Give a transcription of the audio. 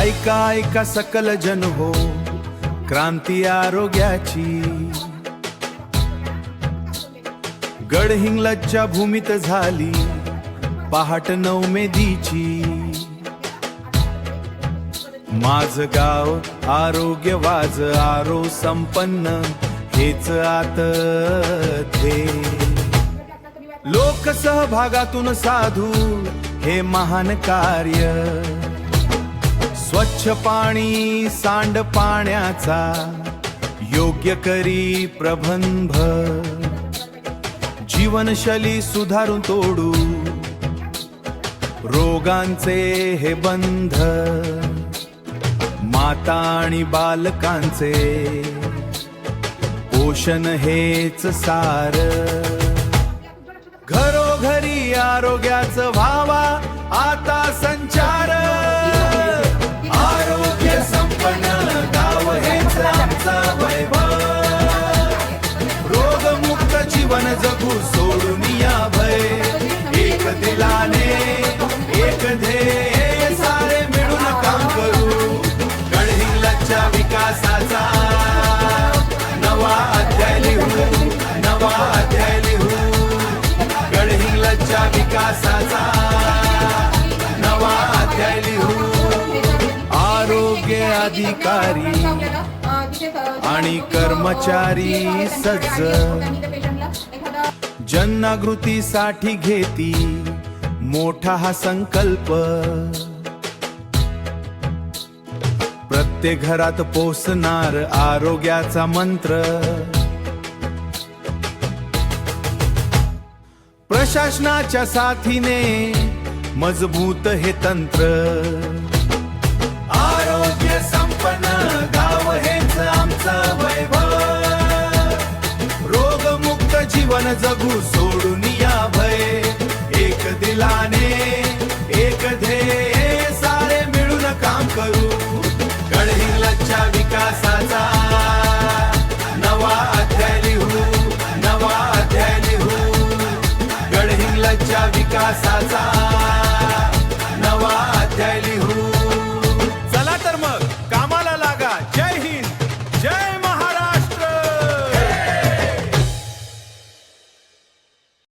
ऐका ऐका सकल जन हो, क्रांती आरोग्याची गडहिंग्लजच्या भूमीत झाली पहाट नवमेदीची। माझ गाव आरोग्य वाज आरो संपन्न हेच आत थे। लोक सहभागातून साधू हे महान कार्य, स्वच्छ पाणी सांड पाण्याचा योग्य करी प्रबंध। जीवनशैली सुधारून तोडू रोगांचे हे बंध। माता आणि बालकांचे पोषण हेच सार। घरोघरी आरोग्याचं व्हावा आता संचार। आरोग्य संपन्न गाव हेच आमचं वैभव। रोगमुक्त जीवन जगू सोडून या भय। एक दिलाने एक ध्येय सारे मिळून काम करू। गडहिंग्लजच्या विकासाचा नवा अध्याय लिहू, नवा अध्याय लिहू। गडहिंग्लजच्या विकासाचा नवा अध्याय लिहू। आरोग्य अधिकारी आणि कर्मचारी सज्ज जनजागृतीसाठी घेती मोठा हा संकल्प। प्रत्येक घरात पोचणार आरोग्याचा मंत्र। प्रशासनाच्या साथीने मजबूत हे तंत्र। आरोग्य संपन्न गाव हेच आमचं वैभव। रोगमुक्त जीवन जगू सोडून या भय। एक दिलाने एक ध्येय सारे मिळून काम करू। गडहिंग्लजच्या विकासाचा नवा अध्याय लिहू, नवा अध्याय लिहू। गडहिंग्लजच्या विकासाचा